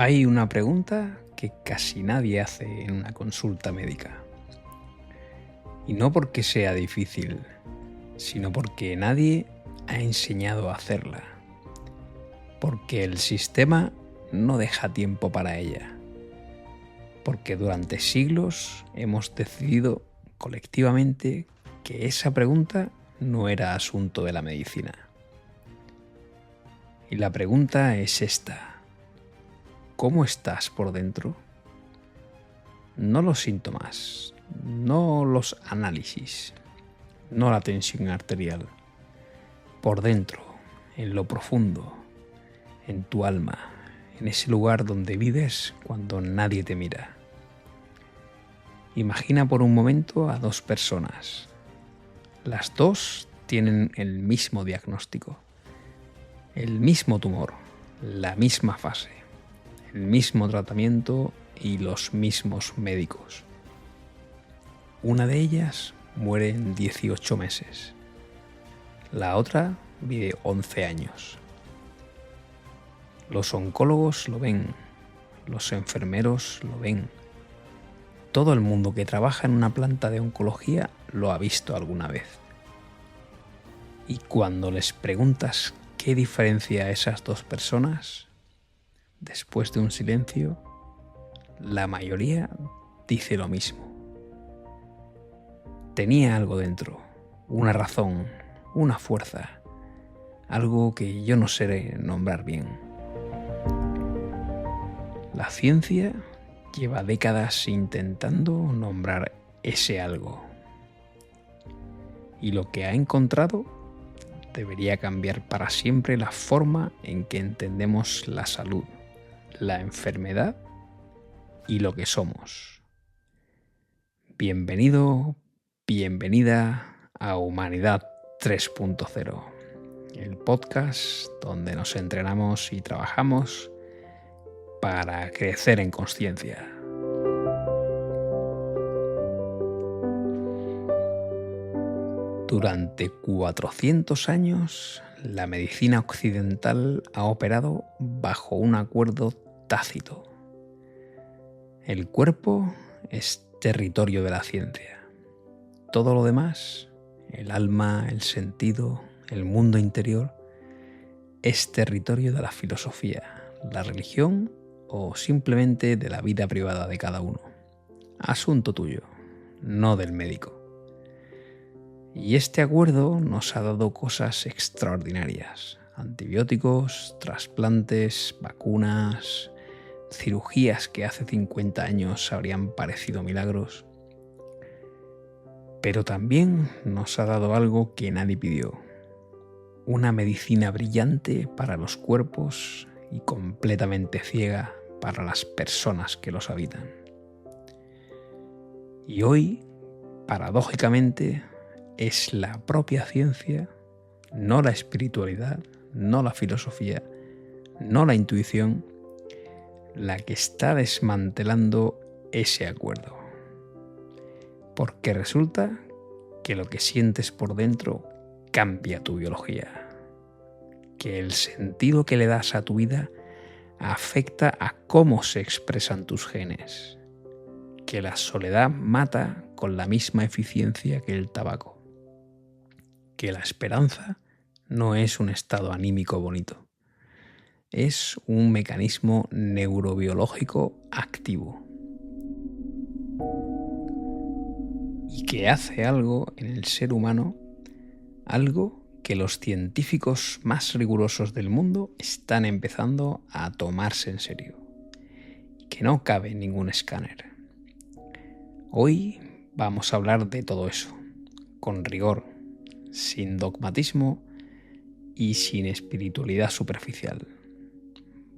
Hay una pregunta que casi nadie hace en una consulta médica. Y no porque sea difícil, sino porque nadie ha enseñado a hacerla. Porque el sistema no deja tiempo para ella. Porque durante siglos hemos decidido colectivamente que esa pregunta no era asunto de la medicina. Y la pregunta es esta: ¿cómo estás por dentro? No los síntomas, no los análisis, no la tensión arterial. Por dentro, en lo profundo, en tu alma, en ese lugar donde vives cuando nadie te mira. Imagina por un momento a dos personas. Las dos tienen el mismo diagnóstico, el mismo tumor, la misma fase, el mismo tratamiento y los mismos médicos. Una de ellas muere en 18 meses. La otra vive 11 años. Los oncólogos lo ven, los enfermeros lo ven. Todo el mundo que trabaja en una planta de oncología lo ha visto alguna vez. Y cuando les preguntas qué diferencia a esas dos personas, después de un silencio, la mayoría dice lo mismo. Tenía algo dentro, una razón, una fuerza, algo que yo no sé nombrar bien. La ciencia lleva décadas intentando nombrar ese algo. Y lo que ha encontrado debería cambiar para siempre la forma en que entendemos la salud, la enfermedad y lo que somos. Bienvenido, bienvenida a Humanidad 3.0, el podcast donde nos entrenamos y trabajamos para crecer en consciencia. Durante 400 años, la medicina occidental ha operado bajo un acuerdo tácito. El cuerpo es territorio de la ciencia. Todo lo demás, el alma, el sentido, el mundo interior, es territorio de la filosofía, la religión o simplemente de la vida privada de cada uno. Asunto tuyo, no del médico. Y este acuerdo nos ha dado cosas extraordinarias: antibióticos, trasplantes, vacunas, cirugías que hace 50 años habrían parecido milagros. Pero también nos ha dado algo que nadie pidió: una medicina brillante para los cuerpos y completamente ciega para las personas que los habitan. Y hoy, paradójicamente, es la propia ciencia, no la espiritualidad, no la filosofía, no la intuición, la que está desmantelando ese acuerdo. Porque resulta que lo que sientes por dentro cambia tu biología, que el sentido que le das a tu vida afecta a cómo se expresan tus genes, que la soledad mata con la misma eficiencia que el tabaco, que la esperanza no es un estado anímico bonito, es un mecanismo neurobiológico activo y que hace algo en el ser humano, algo que los científicos más rigurosos del mundo están empezando a tomarse en serio, que no cabe en ningún escáner. Hoy vamos a hablar de todo eso, con rigor, sin dogmatismo y sin espiritualidad superficial.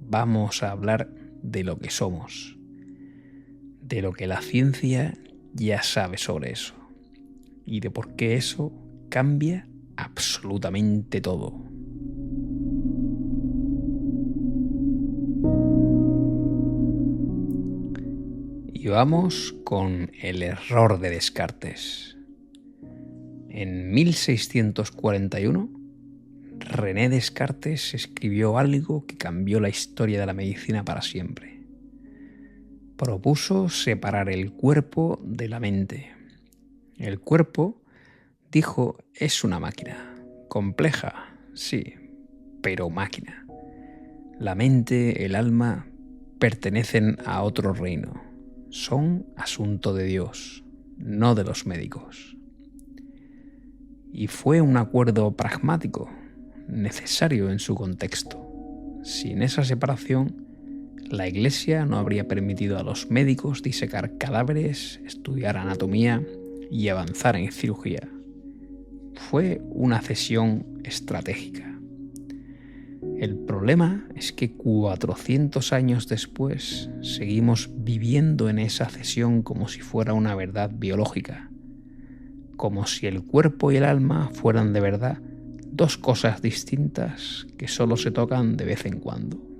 Vamos a hablar de lo que somos, de lo que la ciencia ya sabe sobre eso y de por qué eso cambia absolutamente todo. Y vamos con el error de Descartes. En 1641, René Descartes escribió algo que cambió la historia de la medicina para siempre. propuso separar el cuerpo de la mente. El cuerpo, dijo, es una máquina. Compleja, sí, pero máquina. La mente, el alma, pertenecen a otro reino. Son asunto de Dios, no de los médicos. Y fue un acuerdo pragmático, necesario en su contexto. Sin esa separación, la Iglesia no habría permitido a los médicos disecar cadáveres, estudiar anatomía y avanzar en cirugía. Fue una cesión estratégica. El problema es que 400 años después seguimos viviendo en esa cesión como si fuera una verdad biológica, como si el cuerpo y el alma fueran de verdad dos cosas distintas que solo se tocan de vez en cuando.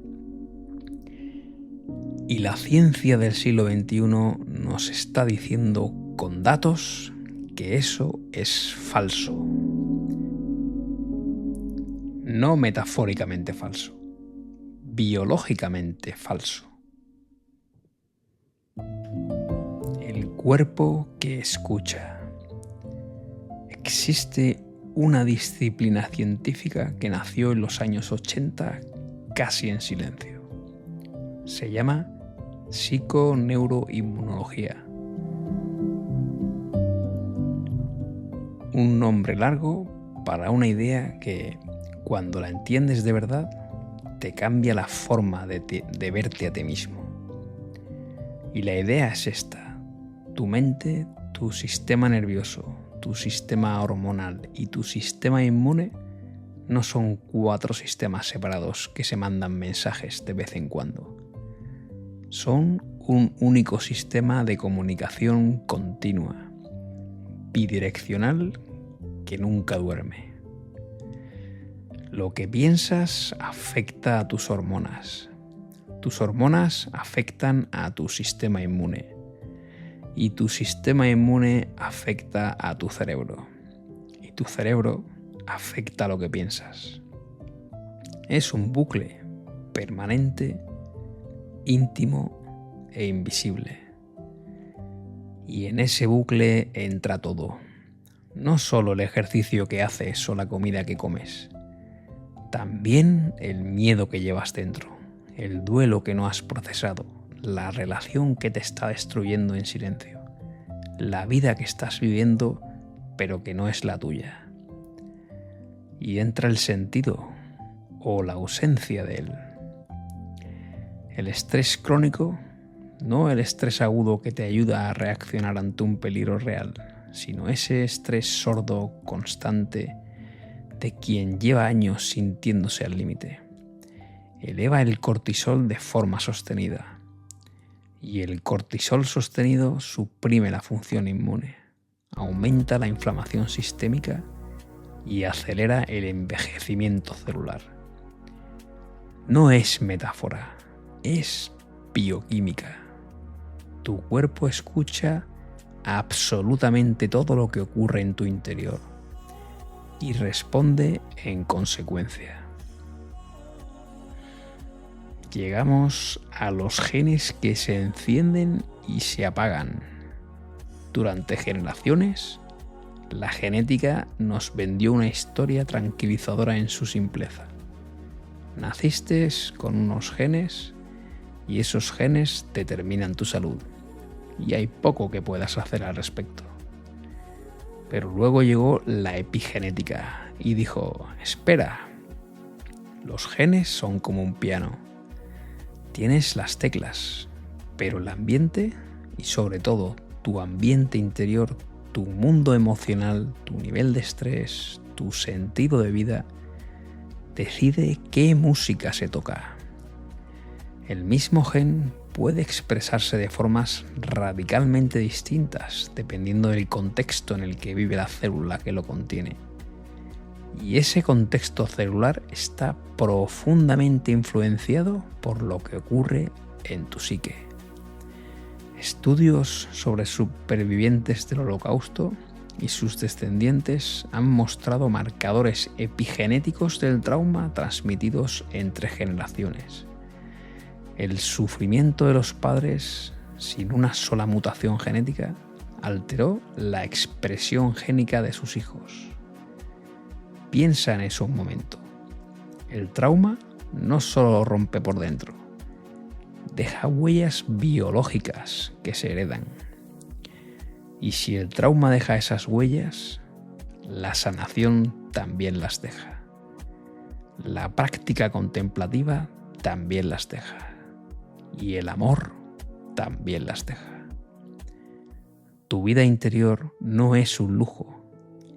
Y la ciencia del siglo XXI nos está diciendo con datos que eso es falso. No metafóricamente falso, biológicamente falso. El cuerpo que escucha. Existe una disciplina científica que nació en los años 80 casi en silencio. Se llama psiconeuroinmunología. Un nombre largo para una idea que, cuando la entiendes de verdad, te cambia la forma de verte a ti mismo. Y la idea es esta: tu mente, tu sistema nervioso, tu sistema hormonal y tu sistema inmune no son 4 sistemas separados que se mandan mensajes de vez en cuando. Son un único sistema de comunicación continua, bidireccional, que nunca duerme. Lo que piensas afecta a tus hormonas. Tus hormonas afectan a tu sistema inmune. Y tu sistema inmune afecta a tu cerebro. Y tu cerebro afecta a lo que piensas. Es un bucle permanente, íntimo e invisible. Y en ese bucle entra todo. No solo el ejercicio que haces o la comida que comes. También el miedo que llevas dentro, el duelo que no has procesado, la relación que te está destruyendo en silencio, la vida que estás viviendo pero que no es la tuya. Y entra el sentido o la ausencia de él. El estrés crónico, no el estrés agudo que te ayuda a reaccionar ante un peligro real, sino ese estrés sordo, constante, de quien lleva años sintiéndose al límite. Eleva el cortisol de forma sostenida. Y el cortisol sostenido suprime la función inmune, aumenta la inflamación sistémica y acelera el envejecimiento celular. No es metáfora, es bioquímica. Tu cuerpo escucha absolutamente todo lo que ocurre en tu interior y responde en consecuencia. Llegamos a los genes que se encienden y se apagan. Durante generaciones, la genética nos vendió una historia tranquilizadora en su simpleza. Naciste con unos genes y esos genes determinan tu salud, y hay poco que puedas hacer al respecto. Pero luego llegó la epigenética y dijo: espera, los genes son como un piano. Tienes las teclas, pero el ambiente y sobre todo tu ambiente interior, tu mundo emocional, tu nivel de estrés, tu sentido de vida, decide qué música se toca. El mismo gen puede expresarse de formas radicalmente distintas dependiendo del contexto en el que vive la célula que lo contiene. Y ese contexto celular está profundamente influenciado por lo que ocurre en tu psique. Estudios sobre supervivientes del Holocausto y sus descendientes han mostrado marcadores epigenéticos del trauma transmitidos entre generaciones. El sufrimiento de los padres sin una sola mutación genética, alteró la expresión génica de sus hijos. Piensa en eso un momento. El trauma no solo rompe por dentro, deja huellas biológicas que se heredan. Y si el trauma deja esas huellas, la sanación también las deja. La práctica contemplativa también las deja. Y el amor también las deja. Tu vida interior no es un lujo,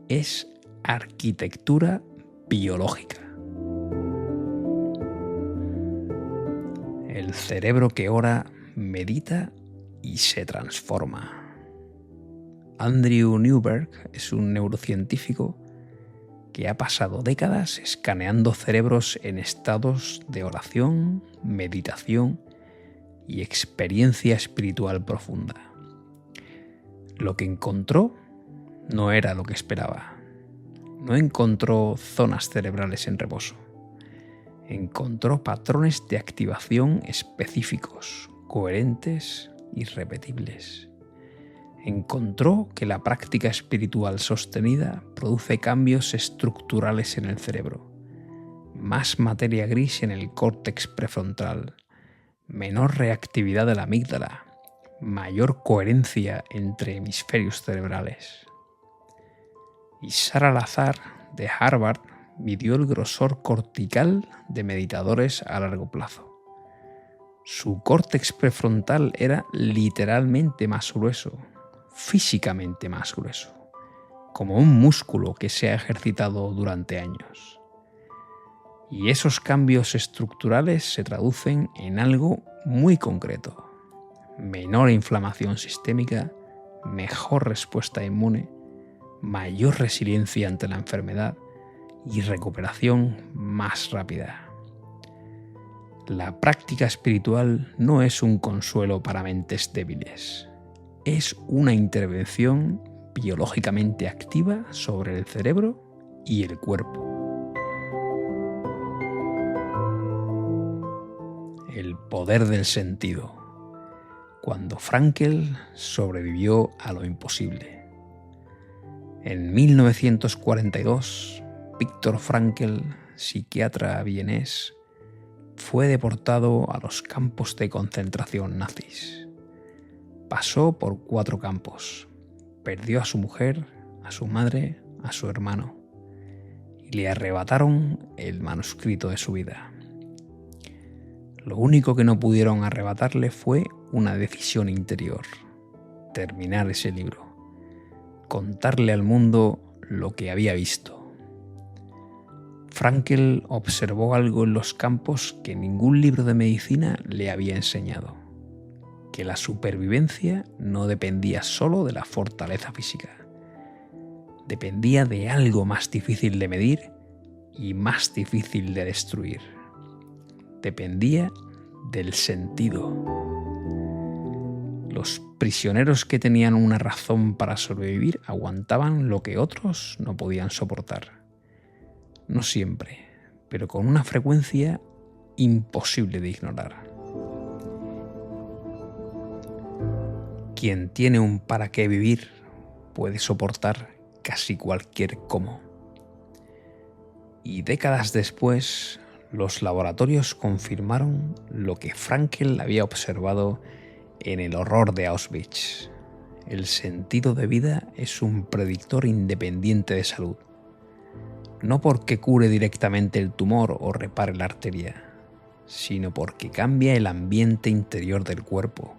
es arquitectura biológica. El cerebro que ora, medita y se transforma. Andrew Newberg es un neurocientífico que ha pasado décadas escaneando cerebros en estados de oración, meditación y experiencia espiritual profunda. Lo que encontró no era lo que esperaba. No encontró zonas cerebrales en reposo. Encontró patrones de activación específicos, coherentes y repetibles. Encontró que la práctica espiritual sostenida produce cambios estructurales en el cerebro, más materia gris en el córtex prefrontal, menor reactividad de la amígdala, mayor coherencia entre hemisferios cerebrales. Y Sara Lazar, de Harvard, midió el grosor cortical de meditadores a largo plazo. Su córtex prefrontal era literalmente más grueso, físicamente más grueso, como un músculo que se ha ejercitado durante años. Y esos cambios estructurales se traducen en algo muy concreto: menor inflamación sistémica, mejor respuesta inmune, mayor resiliencia ante la enfermedad y recuperación más rápida. La práctica espiritual no es un consuelo para mentes débiles. Es una intervención biológicamente activa sobre el cerebro y el cuerpo. El poder del sentido. Cuando Frankl sobrevivió a lo imposible. En 1942, Viktor Frankl, psiquiatra vienés, fue deportado a los campos de concentración nazis. Pasó por 4 campos. Perdió a su mujer, a su madre, a su hermano, y le arrebataron el manuscrito de su vida. Lo único que no pudieron arrebatarle fue una decisión interior: terminar ese libro, contarle al mundo lo que había visto. Frankl observó algo en los campos que ningún libro de medicina le había enseñado: que la supervivencia no dependía solo de la fortaleza física, dependía de algo más difícil de medir y más difícil de destruir. Dependía del sentido. Los prisioneros que tenían una razón para sobrevivir aguantaban lo que otros no podían soportar. No siempre, pero con una frecuencia imposible de ignorar. Quien tiene un para qué vivir puede soportar casi cualquier cómo. Y décadas después, los laboratorios confirmaron lo que Frankl había observado en el horror de Auschwitz. El sentido de vida es un predictor independiente de salud. No porque cure directamente el tumor o repare la arteria, sino porque cambia el ambiente interior del cuerpo,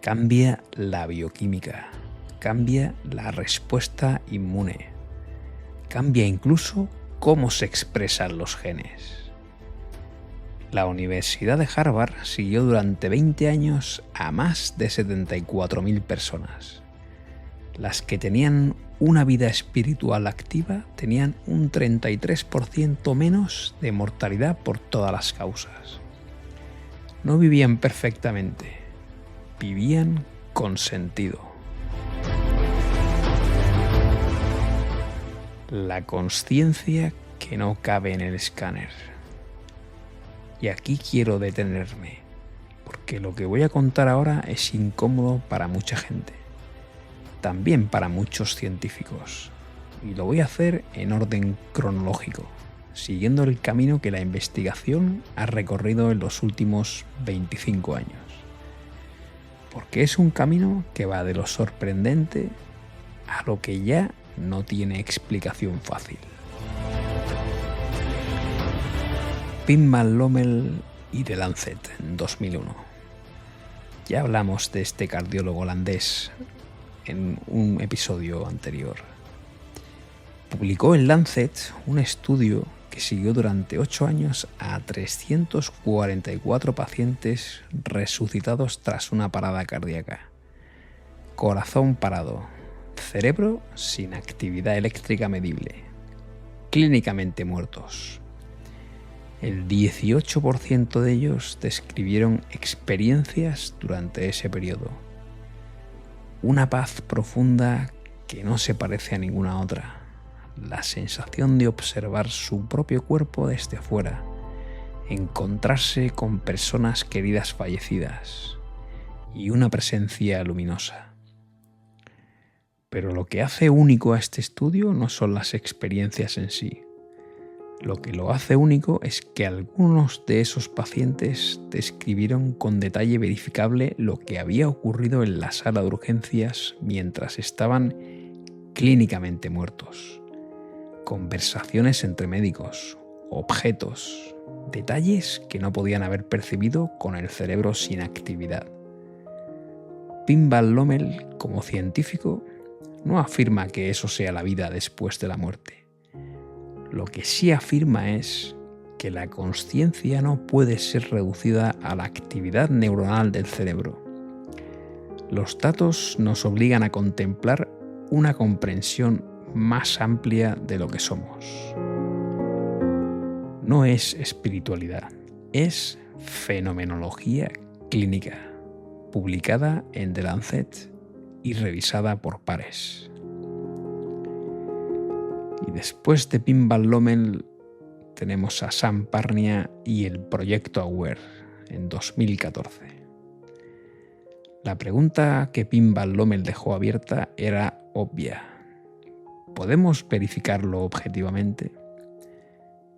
cambia la bioquímica, cambia la respuesta inmune, cambia incluso cómo se expresan los genes. La Universidad de Harvard siguió durante 20 años a más de 74.000 personas. Las que tenían una vida espiritual activa tenían un 33% menos de mortalidad por todas las causas. No vivían perfectamente, vivían con sentido. La consciencia que no cabe en el escáner. Y aquí quiero detenerme, porque que lo que voy a contar ahora es incómodo para mucha gente, también para muchos científicos, y lo voy a hacer en orden cronológico, siguiendo el camino que la investigación ha recorrido en los últimos 25 años. Porque es un camino que va de lo sorprendente a lo que ya no tiene explicación fácil. Pim Van Lommel y The Lancet en 2001. Ya hablamos de este cardiólogo holandés en un episodio anterior. Publicó en Lancet un estudio que siguió durante 8 años a 344 pacientes resucitados tras una parada cardíaca. Corazón parado, cerebro sin actividad eléctrica medible, clínicamente muertos. El 18% de ellos describieron experiencias durante ese periodo. Una paz profunda que no se parece a ninguna otra. La sensación de observar su propio cuerpo desde fuera, encontrarse con personas queridas fallecidas y una presencia luminosa. Pero lo que hace único a este estudio no son las experiencias en sí. Lo que lo hace único es que algunos de esos pacientes describieron con detalle verificable lo que había ocurrido en la sala de urgencias mientras estaban clínicamente muertos. Conversaciones entre médicos, objetos, detalles que no podían haber percibido con el cerebro sin actividad. Pim Van Lommel, como científico, no afirma que eso sea la vida después de la muerte. Lo que sí afirma es que la consciencia no puede ser reducida a la actividad neuronal del cerebro. Los datos nos obligan a contemplar una comprensión más amplia de lo que somos. No es espiritualidad, es fenomenología clínica, publicada en The Lancet y revisada por pares. Y después de Pim Van Lommel tenemos a Sam Parnia y el proyecto AWARE en 2014. La pregunta que Pim Van Lommel dejó abierta era obvia. ¿Podemos verificarlo objetivamente?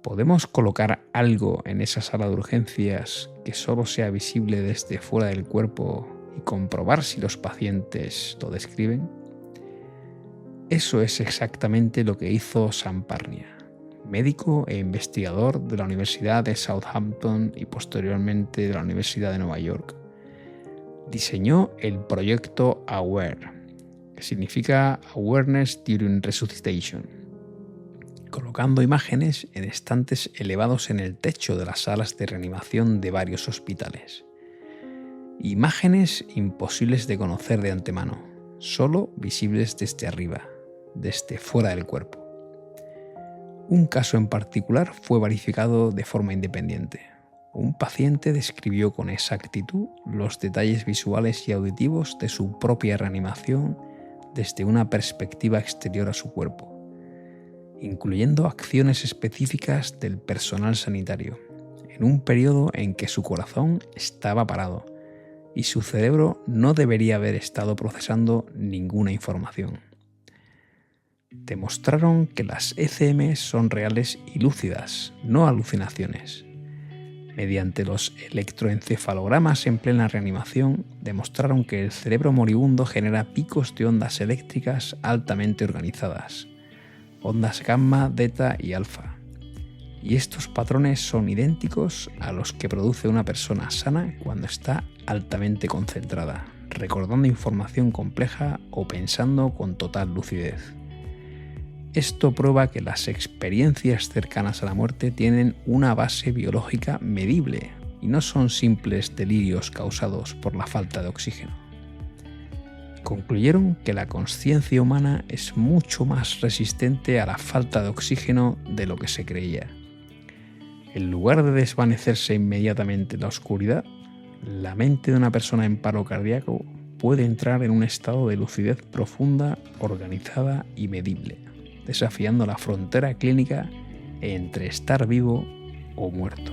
¿Podemos colocar algo en esa sala de urgencias que solo sea visible desde fuera del cuerpo y comprobar si los pacientes lo describen? Eso es exactamente lo que hizo Sam Parnia, médico e investigador de la Universidad de Southampton y posteriormente de la Universidad de Nueva York. Diseñó el proyecto AWARE, que significa Awareness During Resuscitation, colocando imágenes en estantes elevados en el techo de las salas de reanimación de varios hospitales. Imágenes imposibles de conocer de antemano, solo visibles desde arriba, desde fuera del cuerpo. Un caso en particular fue verificado de forma independiente. Un paciente describió con exactitud los detalles visuales y auditivos de su propia reanimación desde una perspectiva exterior a su cuerpo, incluyendo acciones específicas del personal sanitario, en un periodo en que su corazón estaba parado y su cerebro no debería haber estado procesando ninguna información. Demostraron que las ECM son reales y lúcidas, no alucinaciones. Mediante los electroencefalogramas en plena reanimación, demostraron que el cerebro moribundo genera picos de ondas eléctricas altamente organizadas, ondas gamma, beta y alfa. Y estos patrones son idénticos a los que produce una persona sana cuando está altamente concentrada, recordando información compleja o pensando con total lucidez. Esto prueba que las experiencias cercanas a la muerte tienen una base biológica medible y no son simples delirios causados por la falta de oxígeno. Concluyeron que la consciencia humana es mucho más resistente a la falta de oxígeno de lo que se creía. En lugar de desvanecerse inmediatamente en la oscuridad, la mente de una persona en paro cardíaco puede entrar en un estado de lucidez profunda, organizada y medible, desafiando la frontera clínica entre estar vivo o muerto.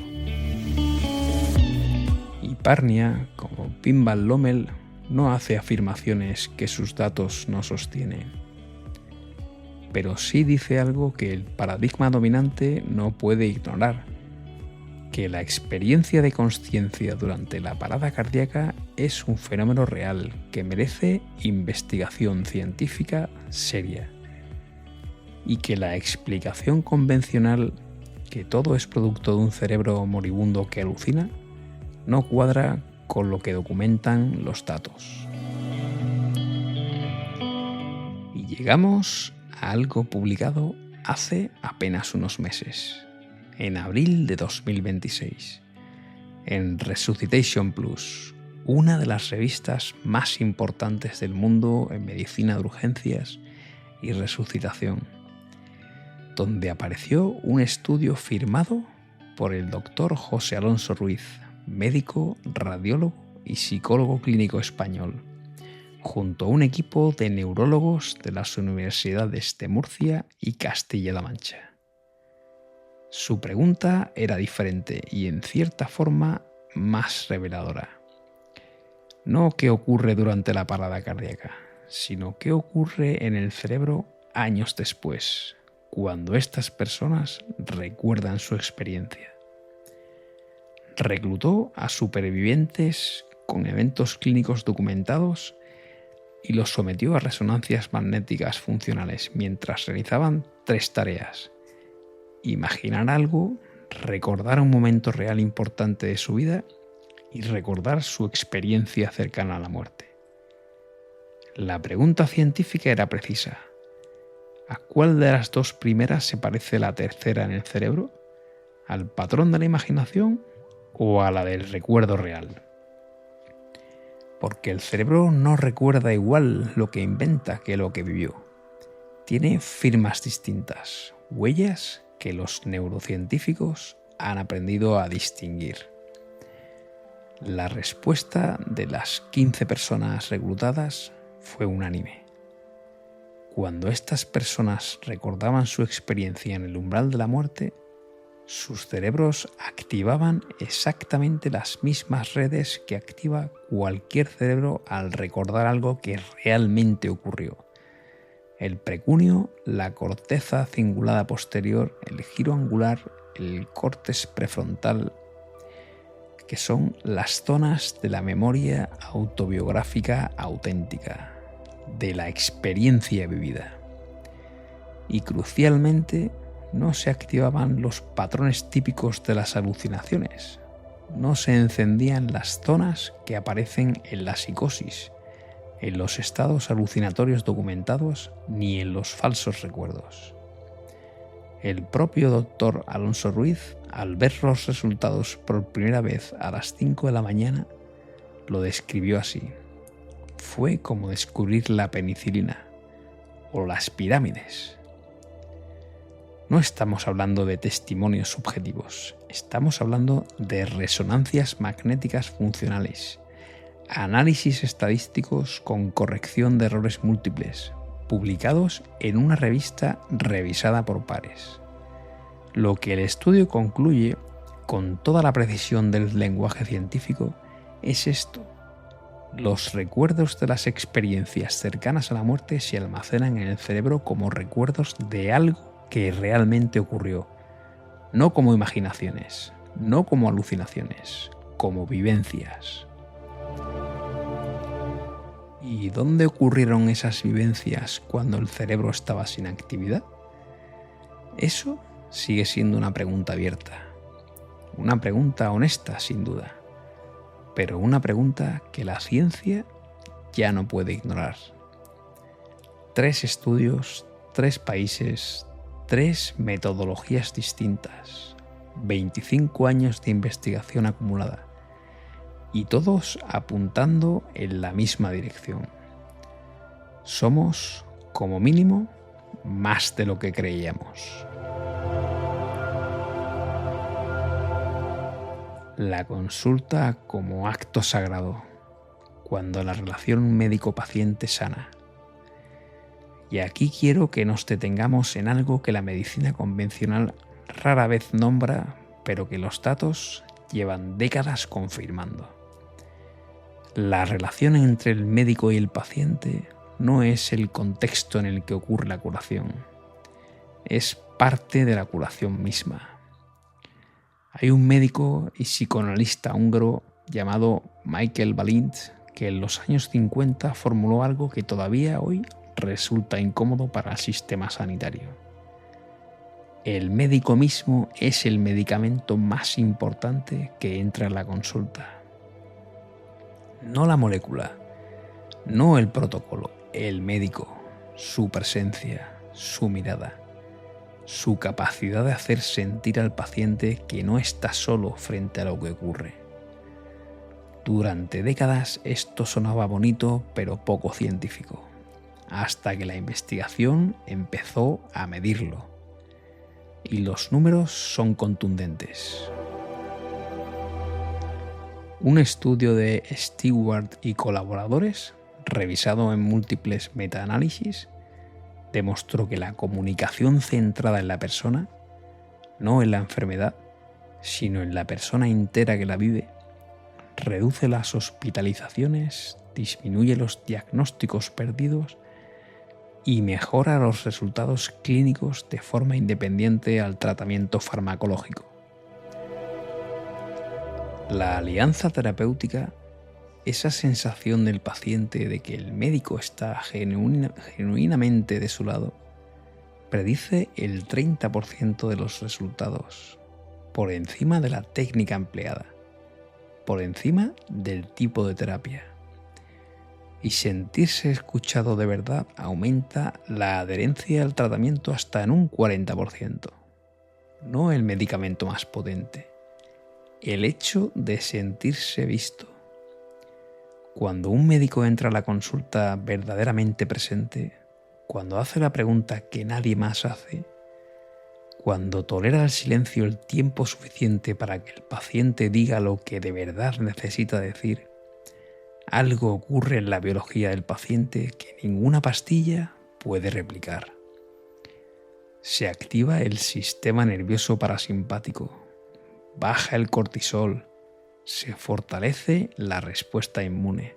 Y Parnia, como Pinball Lommel, no hace afirmaciones que sus datos no sostienen, pero sí dice algo que el paradigma dominante no puede ignorar, que la experiencia de consciencia durante la parada cardíaca es un fenómeno real que merece investigación científica seria, y que la explicación convencional, que todo es producto de un cerebro moribundo que alucina, no cuadra con lo que documentan los datos. Y llegamos a algo publicado hace apenas unos meses, en abril de 2026, en Resuscitation Plus, una de las revistas más importantes del mundo en medicina de urgencias y resucitación, donde apareció un estudio firmado por el doctor José Alonso Ruiz, médico, radiólogo y psicólogo clínico español, junto a un equipo de neurólogos de las universidades de Murcia y Castilla-La Mancha. Su pregunta era diferente y, en cierta forma, más reveladora. No qué ocurre durante la parada cardíaca, sino qué ocurre en el cerebro años después, cuando estas personas recuerdan su experiencia. Reclutó a supervivientes con eventos clínicos documentados y los sometió a resonancias magnéticas funcionales mientras realizaban 3 tareas: imaginar algo, recordar un momento real importante de su vida y recordar su experiencia cercana a la muerte. La pregunta científica era precisa: ¿a cuál de las 2 primeras se parece la tercera en el cerebro? ¿Al patrón de la imaginación o a la del recuerdo real? Porque el cerebro no recuerda igual lo que inventa que lo que vivió. Tiene firmas distintas, huellas que los neurocientíficos han aprendido a distinguir. La respuesta de las 15 personas reclutadas fue unánime. Cuando estas personas recordaban su experiencia en el umbral de la muerte, sus cerebros activaban exactamente las mismas redes que activa cualquier cerebro al recordar algo que realmente ocurrió: el precunio, la corteza cingulada posterior, el giro angular, el córtex prefrontal, que son las zonas de la memoria autobiográfica auténtica, de la experiencia vivida. Y crucialmente, no se activaban los patrones típicos de las alucinaciones, no se encendían las zonas que aparecen en la psicosis, en los estados alucinatorios documentados, ni en los falsos recuerdos. El propio doctor Alonso Ruiz, al ver los resultados por primera vez a las 5 de la mañana, lo describió así: fue como descubrir la penicilina o las pirámides. No estamos hablando de testimonios subjetivos, estamos hablando de resonancias magnéticas funcionales, análisis estadísticos con corrección de errores múltiples, publicados en una revista revisada por pares. Lo que el estudio concluye, con toda la precisión del lenguaje científico, es esto: los recuerdos de las experiencias cercanas a la muerte se almacenan en el cerebro como recuerdos de algo que realmente ocurrió, no como imaginaciones, no como alucinaciones, como vivencias. ¿Y dónde ocurrieron esas vivencias cuando el cerebro estaba sin actividad? Eso sigue siendo una pregunta abierta, una pregunta honesta sin duda, pero una pregunta que la ciencia ya no puede ignorar. 3 estudios, 3 países, 3 metodologías distintas, 25 años de investigación acumulada, y todos apuntando en la misma dirección. Somos, como mínimo, más de lo que creíamos. La consulta como acto sagrado, cuando la relación médico-paciente sana. Y aquí quiero que nos detengamos en algo que la medicina convencional rara vez nombra, pero que los datos llevan décadas confirmando. La relación entre el médico y el paciente no es el contexto en el que ocurre la curación, es parte de la curación misma. Hay un médico y psicoanalista húngaro llamado Michael Balint que en los años 50 formuló algo que todavía hoy resulta incómodo para el sistema sanitario. El médico mismo es el medicamento más importante que entra en la consulta. No la molécula, no el protocolo, el médico, su presencia, su mirada, su capacidad de hacer sentir al paciente que no está solo frente a lo que ocurre. Durante décadas esto sonaba bonito pero poco científico, hasta que la investigación empezó a medirlo. Y los números son contundentes. Un estudio de Stewart y colaboradores, revisado en múltiples metaanálisis, demostró que la comunicación centrada en la persona, no en la enfermedad, sino en la persona entera que la vive, reduce las hospitalizaciones, disminuye los diagnósticos perdidos y mejora los resultados clínicos de forma independiente al tratamiento farmacológico. La alianza terapéutica, esa sensación del paciente de que el médico está genuinamente de su lado, predice el 30% de los resultados, por encima de la técnica empleada, por encima del tipo de terapia. Y sentirse escuchado de verdad aumenta la adherencia al tratamiento hasta en un 40%. No el medicamento más potente, el hecho de sentirse visto. Cuando un médico entra a la consulta verdaderamente presente, cuando hace la pregunta que nadie más hace, cuando tolera el silencio el tiempo suficiente para que el paciente diga lo que de verdad necesita decir, algo ocurre en la biología del paciente que ninguna pastilla puede replicar. Se activa el sistema nervioso parasimpático, baja el cortisol, se fortalece la respuesta inmune.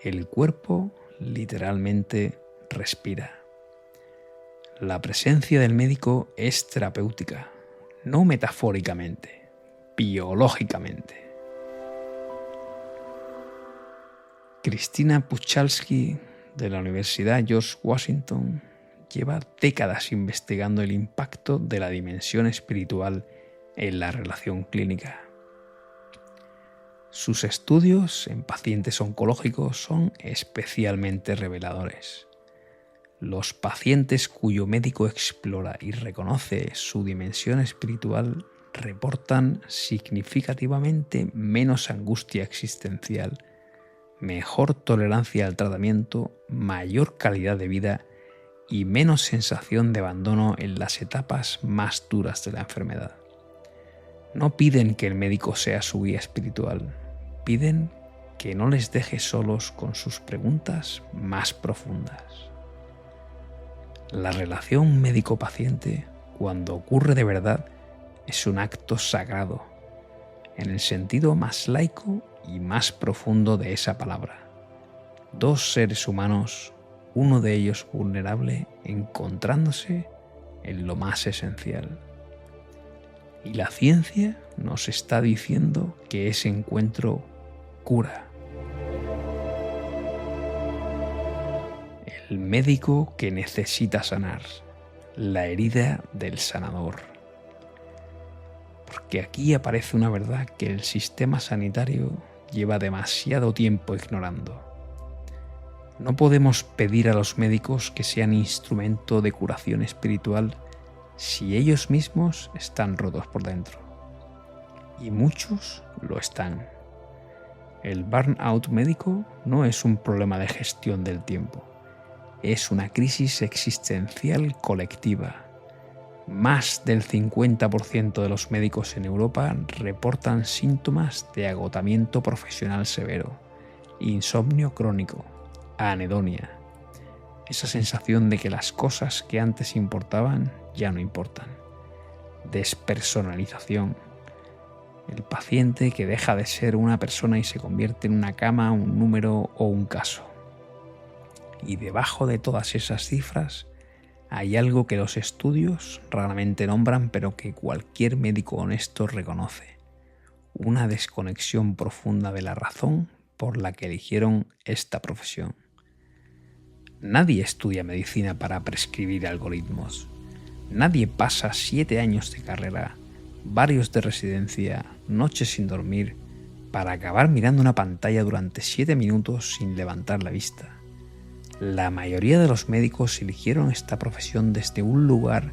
El cuerpo literalmente respira. La presencia del médico es terapéutica, no metafóricamente, biológicamente. Cristina Puchalski, de la Universidad George Washington, lleva décadas investigando el impacto de la dimensión espiritual en la relación clínica. Sus estudios en pacientes oncológicos son especialmente reveladores. Los pacientes cuyo médico explora y reconoce su dimensión espiritual reportan significativamente menos angustia existencial, mejor tolerancia al tratamiento, mayor calidad de vida y menos sensación de abandono en las etapas más duras de la enfermedad. No piden que el médico sea su guía espiritual, piden que no les deje solos con sus preguntas más profundas. La relación médico-paciente, cuando ocurre de verdad, es un acto sagrado, en el sentido más laico y más profundo de esa palabra. Dos seres humanos, uno de ellos vulnerable, encontrándose en lo más esencial. Y la ciencia nos está diciendo que ese encuentro cura. El médico que necesita sanar, la herida del sanador. Porque aquí aparece una verdad que el sistema sanitario lleva demasiado tiempo ignorando. No podemos pedir a los médicos que sean instrumento de curación espiritual si ellos mismos están rotos por dentro. Y muchos lo están. El burnout médico no es un problema de gestión del tiempo. Es una crisis existencial colectiva. Más del 50% de los médicos en Europa reportan síntomas de agotamiento profesional severo, insomnio crónico, anedonia, esa sensación de que las cosas que antes importaban ya no importan, despersonalización, El paciente que deja de ser una persona y se convierte en una cama, un número o un caso. Y debajo de todas esas cifras hay algo que los estudios raramente nombran, pero que cualquier médico honesto reconoce: una desconexión profunda de la razón por la que eligieron esta profesión. Nadie estudia medicina para prescribir algoritmos. Nadie pasa 7 años de carrera, varios de residencia, noches sin dormir, para acabar mirando una pantalla durante 7 minutos sin levantar la vista. La mayoría de los médicos eligieron esta profesión desde un lugar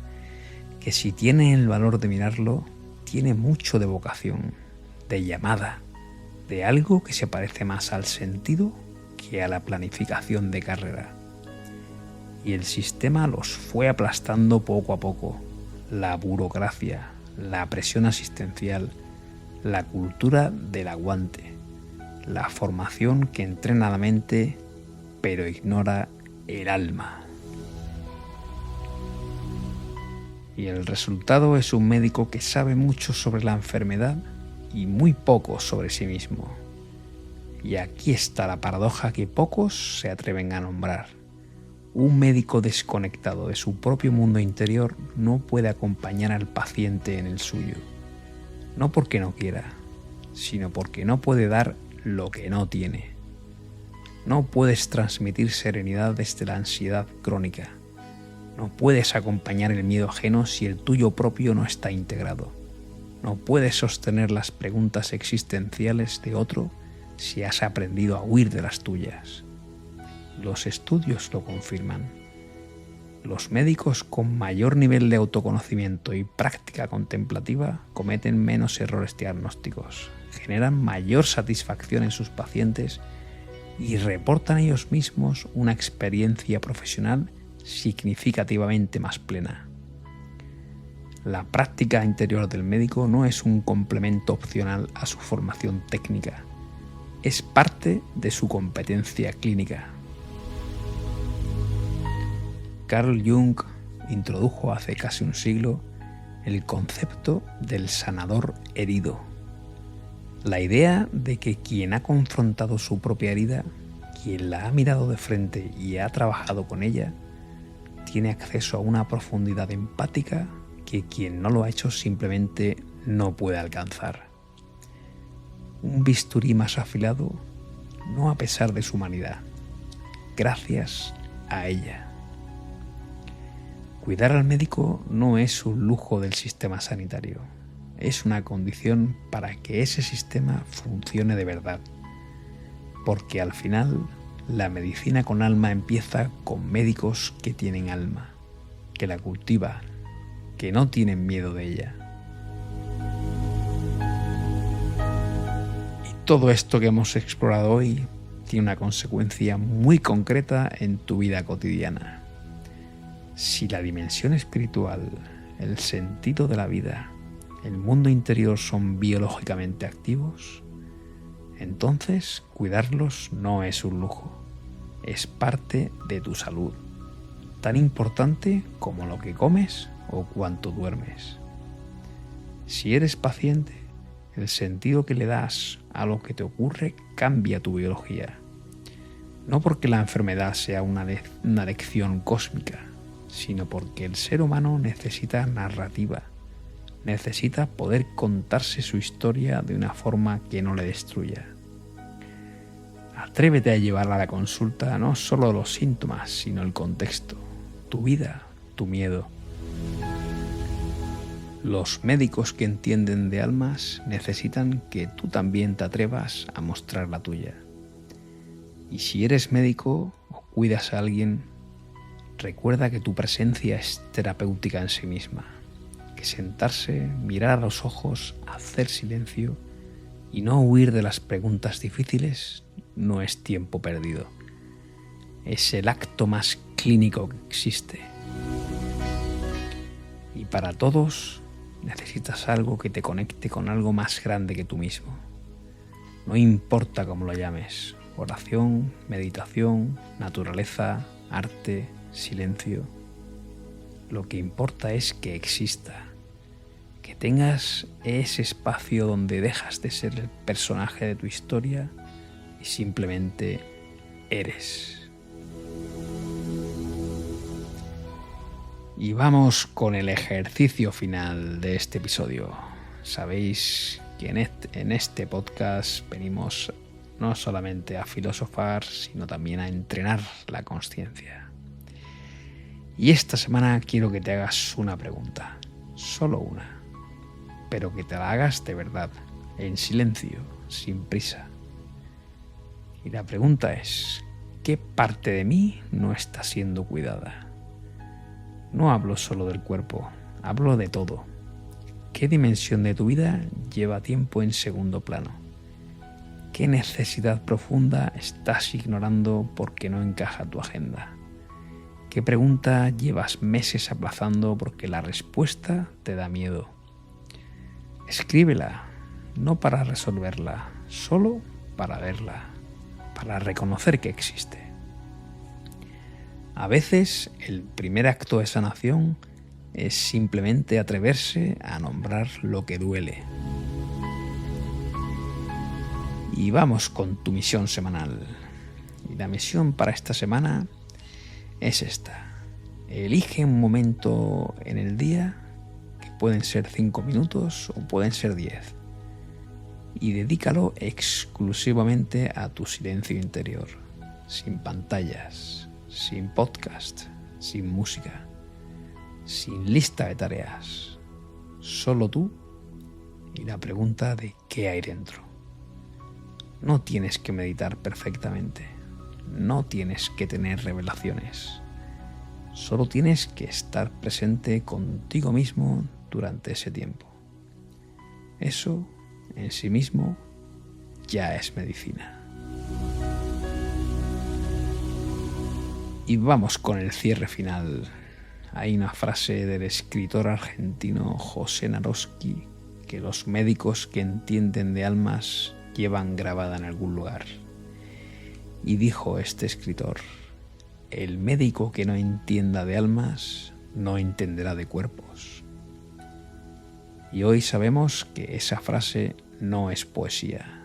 que, si tiene el valor de mirarlo, tiene mucho de vocación, de llamada, de algo que se parece más al sentido que a la planificación de carrera. Y el sistema los fue aplastando poco a poco: la burocracia, la presión asistencial, la cultura del aguante, la formación que entrena la mente pero ignora el alma. Y el resultado es un médico que sabe mucho sobre la enfermedad y muy poco sobre sí mismo. Y aquí está la paradoja que pocos se atreven a nombrar. Un médico desconectado de su propio mundo interior no puede acompañar al paciente en el suyo. No porque no quiera, sino porque no puede dar lo que no tiene. No puedes transmitir serenidad desde la ansiedad crónica. No puedes acompañar el miedo ajeno si el tuyo propio no está integrado. No puedes sostener las preguntas existenciales de otro si has aprendido a huir de las tuyas. Los estudios lo confirman. Los médicos con mayor nivel de autoconocimiento y práctica contemplativa cometen menos errores diagnósticos, generan mayor satisfacción en sus pacientes y reportan ellos mismos una experiencia profesional significativamente más plena. La práctica interior del médico no es un complemento opcional a su formación técnica, es parte de su competencia clínica. Carl Jung introdujo hace casi un siglo el concepto del sanador herido. La idea de que quien ha confrontado su propia herida, quien la ha mirado de frente y ha trabajado con ella, tiene acceso a una profundidad empática que quien no lo ha hecho simplemente no puede alcanzar. Un bisturí más afilado, no a pesar de su humanidad, gracias a ella. Cuidar al médico no es un lujo del sistema sanitario, es una condición para que ese sistema funcione de verdad. Porque al final, la medicina con alma empieza con médicos que tienen alma, que la cultivan, que no tienen miedo de ella. Y todo esto que hemos explorado hoy tiene una consecuencia muy concreta en tu vida cotidiana. Si la dimensión espiritual, el sentido de la vida, el mundo interior son biológicamente activos, entonces cuidarlos no es un lujo, es parte de tu salud, tan importante como lo que comes o cuánto duermes. Si eres paciente, el sentido que le das a lo que te ocurre cambia tu biología. No porque la enfermedad sea una lección cósmica, sino porque el ser humano necesita narrativa, necesita poder contarse su historia de una forma que no le destruya. Atrévete a llevar a la consulta no solo los síntomas, sino el contexto, tu vida, tu miedo. Los médicos que entienden de almas necesitan que tú también te atrevas a mostrar la tuya. Y si eres médico o cuidas a alguien, recuerda que tu presencia es terapéutica en sí misma, que sentarse, mirar a los ojos, hacer silencio y no huir de las preguntas difíciles no es tiempo perdido. Es el acto más clínico que existe. Y para todos necesitas algo que te conecte con algo más grande que tú mismo. No importa cómo lo llames: oración, meditación, naturaleza, arte, silencio. Lo que importa es que exista, que tengas ese espacio donde dejas de ser el personaje de tu historia y simplemente eres. Y vamos con el ejercicio final de este episodio. Sabéis que en este podcast venimos no solamente a filosofar, sino también a entrenar la consciencia. Y esta semana quiero que te hagas una pregunta, solo una, pero que te la hagas de verdad, en silencio, sin prisa. Y la pregunta es, ¿qué parte de mí no está siendo cuidada? No hablo solo del cuerpo, hablo de todo. ¿Qué dimensión de tu vida lleva tiempo en segundo plano? ¿Qué necesidad profunda estás ignorando porque no encaja tu agenda? ¿Qué pregunta llevas meses aplazando porque la respuesta te da miedo? Escríbela, no para resolverla, solo para verla, para reconocer que existe. A veces el primer acto de sanación es simplemente atreverse a nombrar lo que duele. Y vamos con tu misión semanal. Y la misión para esta semana es esta. Elige un momento en el día, que pueden ser 5 minutos o pueden ser 10, y dedícalo exclusivamente a tu silencio interior, sin pantallas, sin podcast, sin música, sin lista de tareas, solo tú y la pregunta de qué hay dentro. No tienes que meditar perfectamente, no tienes que tener revelaciones, solo tienes que estar presente contigo mismo durante ese tiempo. Eso en sí mismo ya es medicina. Y vamos con el cierre final. Hay una frase del escritor argentino José Naroski que los médicos que entienden de almas llevan grabada en algún lugar. Y dijo este escritor: el médico que no entienda de almas no entenderá de cuerpos. Y hoy sabemos que esa frase no es poesía,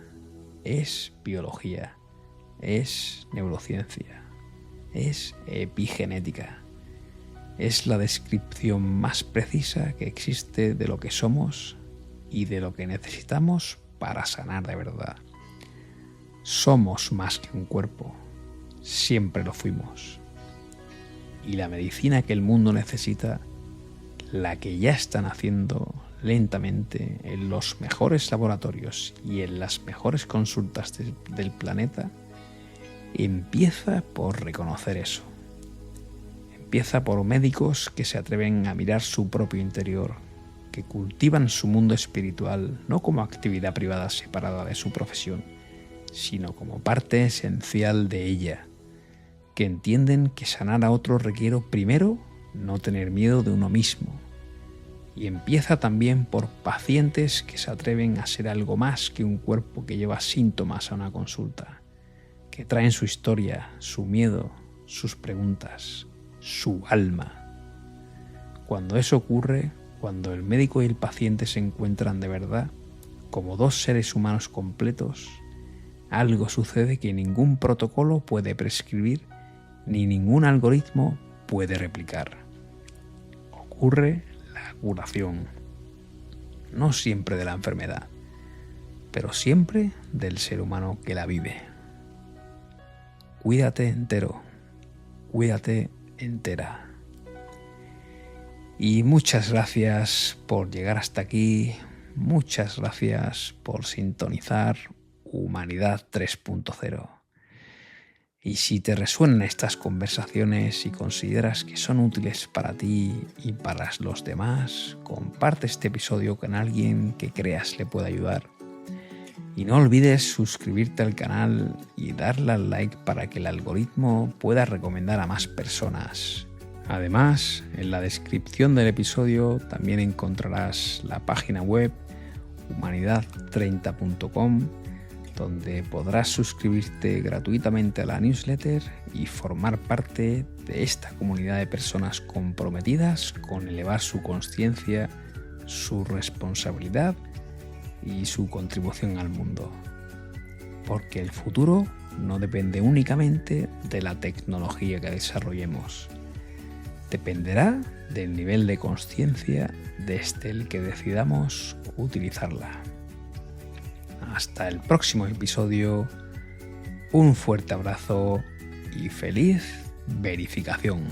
es biología, es neurociencia, es epigenética. Es la descripción más precisa que existe de lo que somos y de lo que necesitamos para sanar de verdad. Somos más que un cuerpo, siempre lo fuimos. Y la medicina que el mundo necesita, la que ya están haciendo lentamente en los mejores laboratorios y en las mejores consultas del planeta, empieza por reconocer eso. Empieza por médicos que se atreven a mirar su propio interior, que cultivan su mundo espiritual no como actividad privada separada de su profesión, sino como parte esencial de ella, que entienden que sanar a otro requiere primero no tener miedo de uno mismo. Y empieza también por pacientes que se atreven a ser algo más que un cuerpo que lleva síntomas a una consulta, que traen su historia, su miedo, sus preguntas, su alma. Cuando eso ocurre, cuando el médico y el paciente se encuentran de verdad, como dos seres humanos completos, algo sucede que ningún protocolo puede prescribir ni ningún algoritmo puede replicar. Ocurre la curación, no siempre de la enfermedad, pero siempre del ser humano que la vive. Cuídate entero, cuídate entera. Y muchas gracias por llegar hasta aquí, muchas gracias por sintonizar Humanidad 3.0. Y si te resuenan estas conversaciones y consideras que son útiles para ti y para los demás, comparte este episodio con alguien que creas le pueda ayudar. Y no olvides suscribirte al canal y darle al like para que el algoritmo pueda recomendar a más personas. Además, en la descripción del episodio también encontrarás la página web humanidad30.com, donde podrás suscribirte gratuitamente a la newsletter y formar parte de esta comunidad de personas comprometidas con elevar su consciencia su responsabilidad y su contribución al mundo. Porque el futuro no depende únicamente de la tecnología que desarrollemos. Dependerá del nivel de conciencia desde el que decidamos utilizarla. Hasta el próximo episodio. Un fuerte abrazo y feliz verificación.